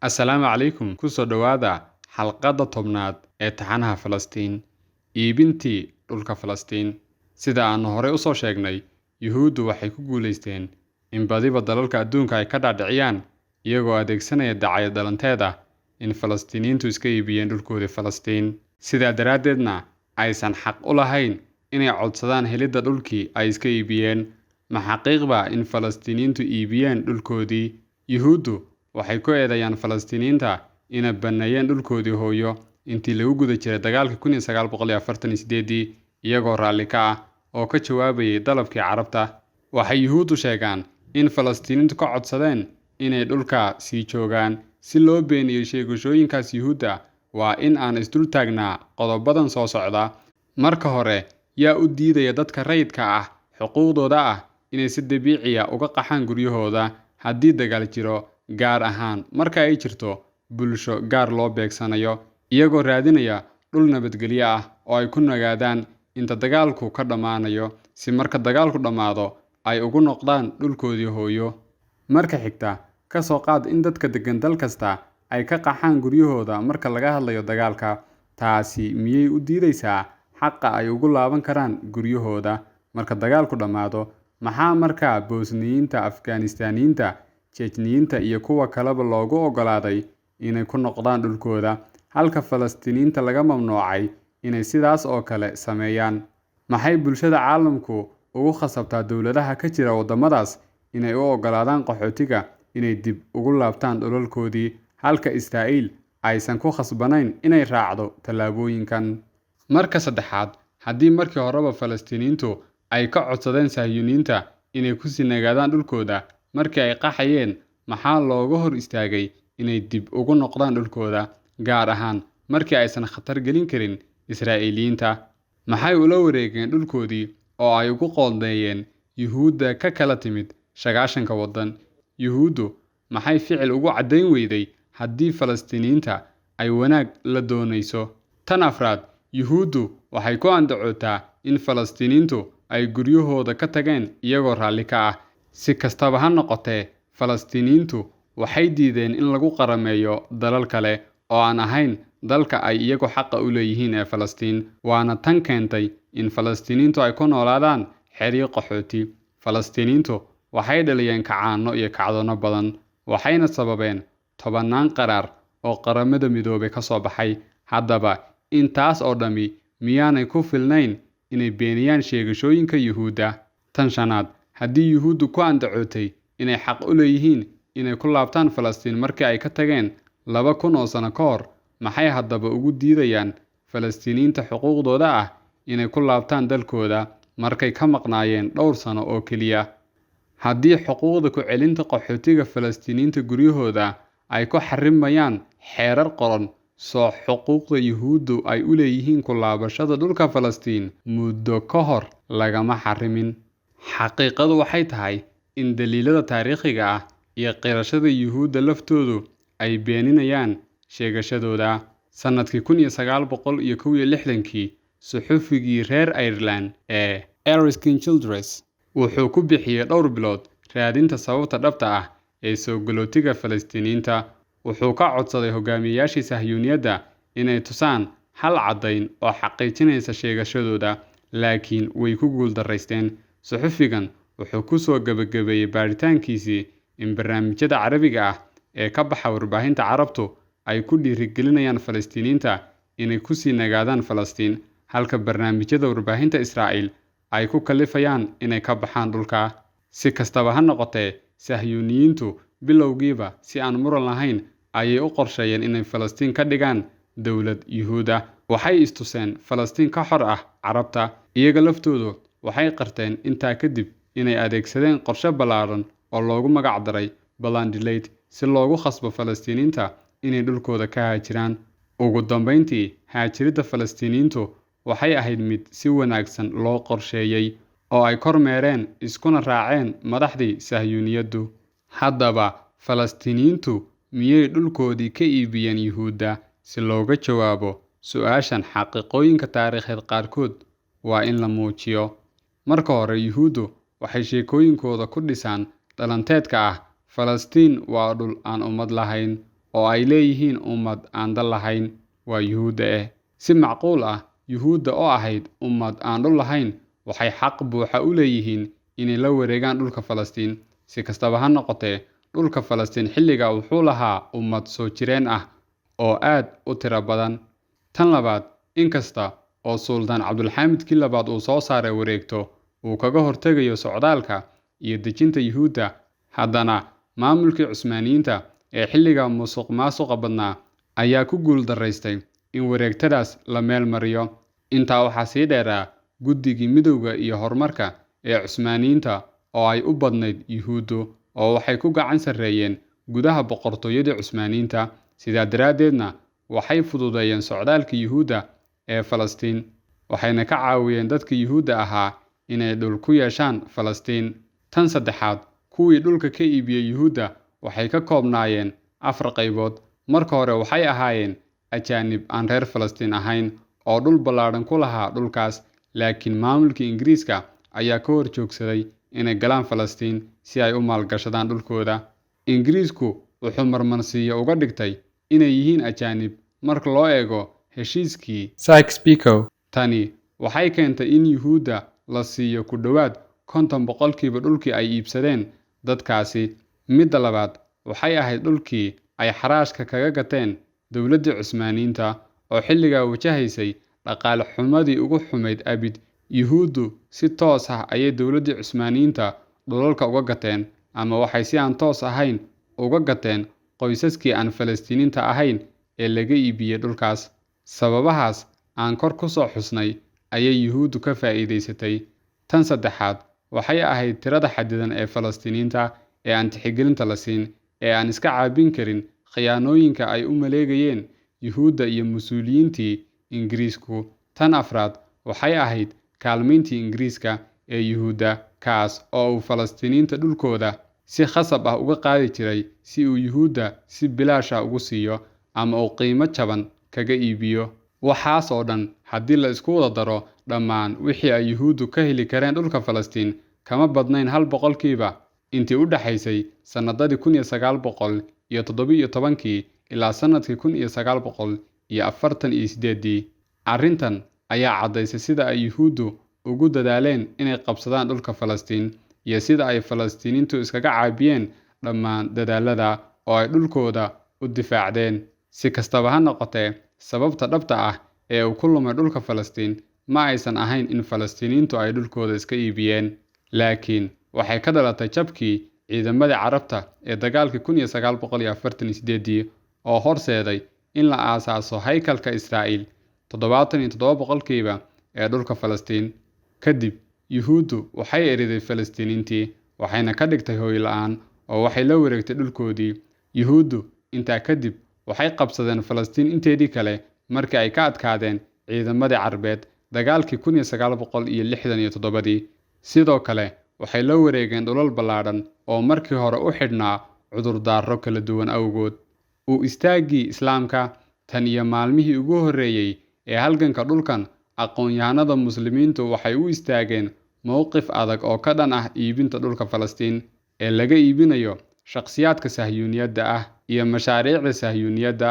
Assalaamu calaykum ku soo dhowaada xalqadda tobnaad ee taxanaha Falastiin iibintii dhulka Falastiin. Sida aan hore u soo sheegnay, Yuhuuddu waxay ku guuleysteen in badiba dalalka adduunka ay ka dhaadhiciyaan iyagoo adeegsanaya dacayad dhalanteed ah in Falastiiniyiintu iska iibiyeen dhulkoodii Falastiin. Sidaa daraaddeedna aysan xaq u lahayn inay codsadaan helidda dhulkii ay iska iibiyeen. Ma xaqiiqba in Falastiiniyiintu iibiyeen dhulkoodii? Yuhuuddu waxay ku eedeeyaan Falastiiniyiinta inay banneeyeen dhulkoodii hooyo intii lagu guda jiray dagaalkii 1948 iyagoo raalli ka ah oo ka jawaabayay dalabkii Carabta. Waxay Yuhuuddu sheegaan in Falastiiniyiintu ka codsadeen inay dhulka sii joogaan. Si loo beeniyo sheegashooyinkaas Yuhuudda, waa in aan isdul taagnaa qodobadan soo socda. Marka hore, yaa u diidaya dadka rayidka ah xuquuqdooda ah inay si dabiici ah uga qaxaan guryahooda haddii dagaal jiro, gaar ahaan marka ay jirto bulsho gaar loo beegsanayo, iyagoo raadinaya dhul nabadgelyo ah oo ay ku nagaadaan inta dagaalku ka dhammaanayo, si marka dagaalku dhammaado ay ugu noqdaan dhulkoodii hooyo. Marka xigta, ka soo qaad in dadka degan dal kasta ay ka qaxaan guryahooda marka laga hadlayo dagaalka. Taasi miyay u diidaysaa xaqa ay ugu laaban karaan guryahooda marka dagaalku dhammaado? Maxaa markaa Boosniyiinta, Afgaanistaaniyiinta, Jejniyiinta iyo kuwa kaleba loogu oggolaaday inay ku noqdaan dhulkooda, halka Falastiiniyiinta laga mamnuucay inay sidaas oo kale sameeyaan? Maxay bulshada caalamku ugu khasabtaa dowladaha ka jira waddamadaas inay u oggolaadaan qaxootiga inay dib ugu laabtaan dhulalkoodii, halka Israa'iil aysan ku khasbanayn inay raacdo tallaabooyinkan? Marka saddexaad, haddii markii horeba Falastiiniyiintu ay ka codsadeen Sahyuuniyiinta inay ku sii nagaadaan dhulkooda markii ay qaxayeen, maxaa looga hor istaagay inay dib ugu noqdaan dhulkooda, gaar ahaan markii aysan khatar gelin karin Israa'iiliyiinta? Maxay ula wareegeen dhulkoodii oo ay ugu qoondeeyeen Yuhuudda ka kala timid 90 waddan? Yuhuuddu maxay ficil ugu caddayn weyday haddii Falastiiniyiinta ay wanaag la doonayso? Tan afraad, Yuhuuddu waxay ku andacootaa in Falastiiniyiintu ay guryahooda ka tageen iyagoo raalli ka ah. Si kastaba ha noqotee, Falastiiniyiintu waxay diideen in lagu qarameeyo dalal kale oo aan ahayn dalka ay iyagu xaqa u leeyihiin ee Falastiin, waana tan keentay in Falastiiniyiintu ay ku noolaadaan xeryo qaxooti. Falastiiniyiintu waxay dhaliyeen kacaano iyo kacdoono badan, waxayna sababeen 10 qaraar oo qaramada midoobay ka soo baxay. Haddaba, intaas oo dhammi miyaanay ku filnayn inay beeniyaan sheegashooyinka Yuhuudda? Tan shanaad, haddii Yuhuuddu ku andacootay inay xaq u leeyihiin inay ku laabtaan Falastiin markii ay ka tageen 2000 oo sano ka hor, maxay haddaba ugu diidayaan Falastiiniyiinta xuquuqdooda ah inay ku laabtaan dalkooda markay ka maqnaayeen dhowr sano oo keliya? Haddii xuquuqda ku celinta qaxootiga Falastiiniyiinta guryahooda ay ku xarimayaan xeerar qoran, soo xuquuqda Yuhuuddu ay u leeyihiin ku laabashada dhulka Falastiin muddo ka hor lagama xarimin. Xaqiiqadu waxay tahay in daliilada taariikhiga ah iyo qirashada Yuhuudda laftoodu ay beeninayaan sheegashadooda. Sannadkii 1961, suxufigii reer Ireland ee Erskine Childress wuxuu ku bixiyay dhowr bilood raadinta sababta dhabta ah ee soo galootiga Falastiiniyiinta. Wuxuu ka codsaday hogaamiyayaashii Sahyuuniyadda inay tusaan hal caddayn oo xaqiijinaysa sheegashadooda, laakiin way ku guuldarraysteen. Suxufigan wuxuu ku soo gabagabeeyay baaritaankiisii in barnaamijyada Carabiga ah ee ka baxa warbaahinta Carabtu ay ku dhiirigelinayaan Falastiiniyiinta inay ku sii nagaadaan Falastiin, halka barnaamijyada warbaahinta Israa'iil ay ku kalifayaan inay ka baxaan dhulka. Si kastaba ha noqotee, Sahyuuniyiintu bilowgiiba si aan muran lahayn ayay u qorsheeyeen inay Falastiin ka dhigaan dowlad Yuhuuda. Waxay istuseen Falastiin ka xor ah Carabta. Iyaga laftoodu waxay qarteen intaa kadib inay adeegsadeen qorshe ballaaran oo loogu magac daray Plan Delayed si loogu khasbo Falastiiniyiinta inay dhulkooda ka haajiraan. Ugu dambeyntii, haajiridda Falastiiniyiintu waxay ahayd mid si wanaagsan loo qorsheeyay oo ay kormeereen iskuna raaceen madaxdii Sahyuuniyaddu. Haddaba, Falastiiniyiintu miyay dhulkoodii ka iibiyeen Yuhuudda? Si looga jawaabo su'aashan, xaqiiqooyinka taariikheed qaarkood waa in la muujiyo. Marka hore, Yuhuuddu waxay sheekooyinkooda ku dhisaan dhalanteedka ah Falastiin waa dhul aan ummad lahayn oo ay leeyihiin ummad aan dal lahayn waa Yuhuudda si macquul ah Yuhuudda oo ahayd ummad aan dhul lahayn waxay xaq buuxa u leeyihiin inay la wareegaan dhulka Falastiin si kastaba ha noqotee dhulka Falastiin xilliga wuxuu lahaa ummad soo jireen ah oo aad u tiro badan tan labaad inkasta oo Suldaan Cabdulxaamidkii labaad uu soo saaray wareegto uu kaga hortegayo socdaalka iyo dejinta Yuhuudda haddana maamulkii Cusmaaniyiinta ee xilliga musuqmaasuqa badnaa ayaa ku guul daraystay in wareegtadaas la meel mariyo intaa waxaa sii dheeraa guddigii midowga iyo horumarka ee Cusmaaniyiinta oo ay u badnayd Yuhuuddu oo waxay ku gacan sarreeyeen gudaha boqortooyadii Cusmaaniyiinta sidaa daraaddeedna waxay fududeeyeen socdaalkii Yuhuudda ee Falastiin waxayna ka caawiyeen dadka Yuhuudda ahaa inay dhul ku yeeshaan Falastiin tan saddexaad kuwii dhulka ka iibiyey Yuhuudda waxay ka koobnaayeen 4 qaybood marka hore waxay ahaayeen ajaanib aan reer Falastiin ahayn oo dhul ballaaran ku lahaa dhulkaas laakiin maamulkii Ingiriiska ayaa ka hor joogsaday inay galaan Falastiin si ay u maalgashadaan dhulkooda Ingiriisku wuxuu marmarsiyo uga dhigtay inay yihiin ajaanib marka loo eego heshiiskii Sykes-Picot tani waxay keentay in Yuhuudda la siiyo ku dhowaad 50% dhulkii ay iibsadeen dadkaasi midda labaad waxay ahayd dhulkii ay xaraashka kaga gateen dowladdii Cusmaaniyiinta oo xilligaa wajahaysay dhaqaale xumadii ugu xumayd abid Yuhuuddu si toos ah ayay dowladdii Cusmaaniyiinta dhulalka uga gateen ama waxay si aan toos ahayn uga gateen qoysaskii aan Falastiiniinta ahayn ee laga iibiyey dhulkaas sababahaas aan kor ku soo xusnay ayay Yuhuuddu ka faa'iidaysatay tan saddexaad waxay ahayd tirada xadidan ee Falastiiniinta ee aan tixgelinta la siin ee aan iska caabin karin khiyaanooyinka ay u maleegayeen Yuhuudda iyo mas'uuliyiintii Ingiriisku tan afraad waxay ahayd kaalmayntii Ingiriiska ee Yuhuudda kaas oo uu Falastiiniinta dhulkooda si khasab ah uga qaadi jiray si uu Yuhuudda si bilaash ah ugu siiyo ama uu qiimo jaban kaga iibiyo waxaas oo dhan haddii la isku wada daro dhammaan wixii ay Yuhuuddu ka heli kareen dhulka Falastiin kama badnayn 1% intii u dhaxaysay sanadadii 1917 ilaa sanadkii 1948 arrintan ayaa caddaysay sida ay Yuhuuddu ugu dadaaleen inay qabsadaan dhulka Falastiin iyo sida ay Falastiiniintu iskaga caabiyeen dhammaan dadaalada oo ay dhulkooda u difaacdeen si kastaba ha noqotee sababta dhabta ah ee uu ku lumay dhulka Falastiin ma aysan ahayn in Falastiiniintu ay dhulkooda iska iibiyeen laakiin waxay ka dhalatay jabkii ciidamadii Carabta ee dagaalkii 1948 oo horseeday in la aasaaso haykalka Israa'iil 77% ee dhulka Falastiin kadib Yuhuuddu waxay eriday Falastiiniintii waxayna ka dhigtay hooy la'aan oo waxay la wareegtay dhulkoodii Yuhuuddu intaa kadib waxay qabsadeen Falastiin inteedii kale markii ay ka adkaadeen ciidamadii Carbeed dagaalkii 1967 sidoo kale waxay la wareegeen dhulal ballaaran oo markii hore u xidhnaa cudurdaaro kala duwan awgood u istaagii Islaamka tan iyo maalmihii ugu horreeyay ee halganka dhulkan aqoon-yahanada muslimiintu waxay u istaageen mowqif adag oo ka dhan ah iibinta dhulka Falastiin ee laga iibinayo shakhsiyaadka sahyuuniyadda ah iyo mashaariicda sahyuuniyadda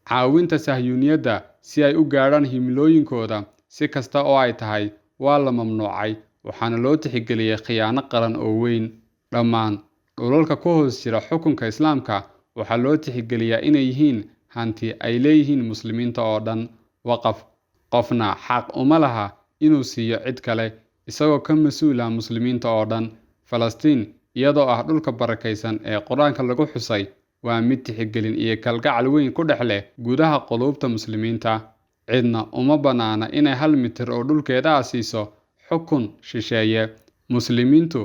caawinta sahyuuniyadda si ay u gaadhaan himilooyinkooda si kasta oo ay tahay waa la mamnuucay waxaana loo tixgeliyey khiyaano qaran oo weyn dhammaan dhulalka ku hoos jira xukunka Islaamka waxaa loo tixgeliyaa inay yihiin hanti ay leeyihiin muslimiinta oo dhan waqaf qofna xaq uma laha inuu siiyo cid kale isagoo ka mas'uula muslimiinta oo dhan Falastiin iyadoo ah dhulka barakaysan ee Quraanka lagu xusay waa mid tixgelin iyo kalgacal weyn ku dhex leh gudaha quluubta muslimiinta cidna uma banaana inay 1 mitir oo dhulkeeda siiso xukun shisheeye muslimiintu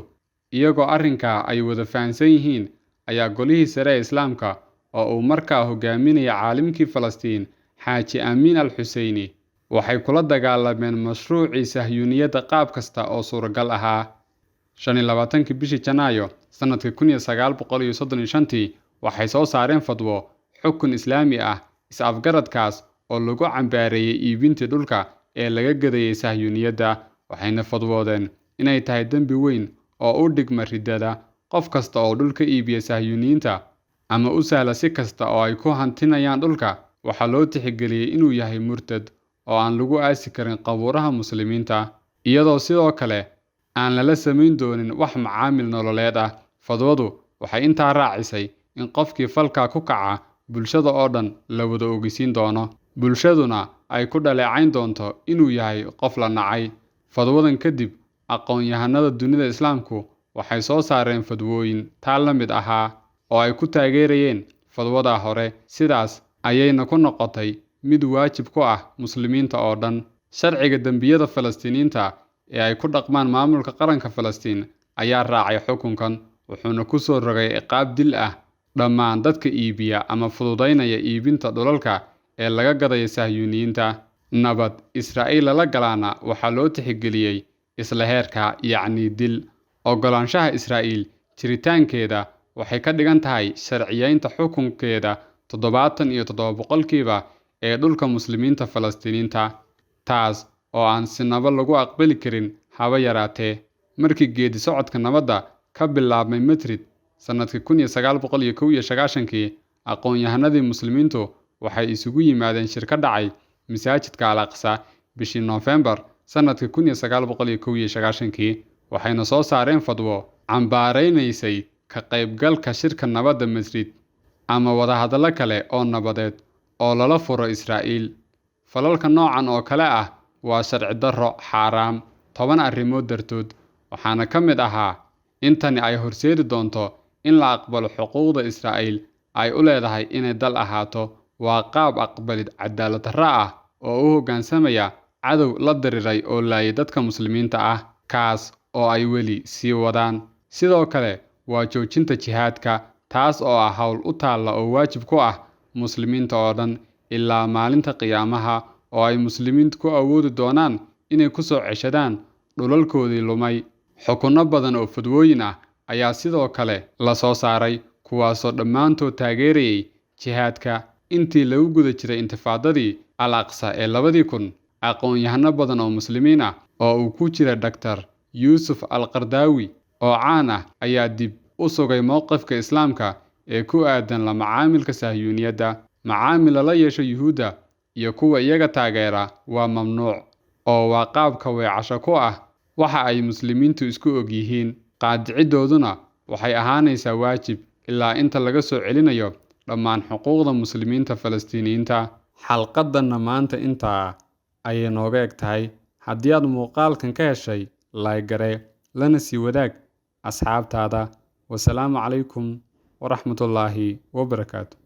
iyagoo arrinka ay wada fahansan yihiin ayaa golihii sare ee Islaamka oo uu markaa hogaaminaya caalimkii Falastiin Xaaji Amiin al-Xuseyni waxay kula dagaalameen mashruucii sahyuuniyadda qaab kasta oo suuragal ahaa 25 bishii Janaayo sanadkii 1935 waxay soo saareen fadwo xukun islaami ah is-afgaradkaas oo lagu cambaareeyay iibintii dhulka ee laga gadayay sahyuuniyadda waxayna fadwoodeen inay tahay dambi weyn oo u dhigma riddada. Qof kasta oo dhul ka iibiya Sahyuuniyiinta ama u sahla si kasta oo ay ku hantinayaan dhulka, waxaa loo tixgeliyey inuu yahay murtad oo aan lagu aasi karin qabuuraha muslimiinta, iyadoo sidoo kale aan lala samayn doonin wax macaamil nololeed ah. Fadwadu waxay intaa raacisay in qofkii falkaa ku kaca bulshada oo dhan la wada ogeysiin doono, bulshaduna ay ku dhaleecayn doonto inuu yahay qof la nacay. Fadwadan kadib, aqoon-yahanada dunida Islaamku waxay soo saareen fadwooyin taa la mid ahaa oo ay ku taageerayeen fadwada hore, sidaas ayayna ku noqotay mid waajib ku ah muslimiinta oo dhan. Sharciga dembiyada Falastiiniyiinta ee ay ku dhaqmaan maamulka qaranka Falastiin ayaa raacay xukunkan, wuxuuna ku soo rogay ciqaab dil ah dhammaan dadka iibiya ama fududaynaya iibinta dhulalka ee laga gadaya Sahyuuniyiinta. Nabad Israa'iil lala galaana waxaa loo tixgeliyey isla heerka, yacni dil. Oggolaanshaha Israa'iil jiritaankeeda waxay ka dhigan tahay sharciyeynta xukunkeeda 77% ee dhulka muslimiinta Falastiiniyiinta, taas oo aan sinaba lagu aqbali karin haba yaraatee. Markii geedi socodka nabadda ka bilaabmay Madrid sanadkii 1991, aqoon-yahanadii muslimiintu waxay isugu yimaadeen shir ka dhacay masaajidka Al-Aqsa bishii Noofembar sanadkii 1991, waxayna soo saareen fadwo cambaaraynaysay ka qaybgalka shirka nabadda Madrid ama wadahadallo kale oo nabadeed oo lala furo Israa'iil. Falalka noocan oo kale ah waa sharci darro xaaraam 10 arrimood dartood, waxaana ka mid ahaa in tani ay horseedi doonto in la aqbalo xuquuqda Israa'iil ay u leedahay inay dal ahaato. Waa qaab aqbalid cadaalad darro ah oo u hoggaansamaya cadow la diriiray oo laayay dadka muslimiinta ah, kaas oo ay weli sii wadaan. Sidoo kale waa joojinta jihaadka, taas oo ah hawl u taalla oo waajib ku ah muslimiinta oo dhan ilaa maalinta qiyaamaha, oo ay muslimiintu ku awoodi doonaan inay ku soo ceshadaan dhulalkoodii lumay. Xukunno badan oo fadwooyin ah ayaa sidoo kale la soo saaray, kuwaasoo dhammaantood taageerayay jihaadka. Intii lagu guda jiray intifaadadii Al-Aqsa ee 2000, aqoon-yahano badan oo muslimiin ah oo uu ku jira Dr. Yuusuf Al-Qaradawi oo caan ah ayaa dib u sugay mowqifka Islaamka ee ku aadan la macaamilka Sahyuuniyadda. Macaamil lala yeesho Yuhuudda iyo kuwa iyaga taageera waa mamnuuc, oo waa qaabka weecasho ku ah waxa ay muslimiintu isku og yihiin. Qaadicidooduna waxay ahaanaysaa waajib ilaa inta laga soo celinayo dhammaan xuquuqda muslimiinta Falastiiniyiinta. Xalqadanna maanta intaa ayay nooga eg tahay. Haddii aad muuqaalkan ka heshay, like garee, lana sii wadaag asxaabtaada. Wasalaamu calaykum waraxmatullaahi wabarakaatu.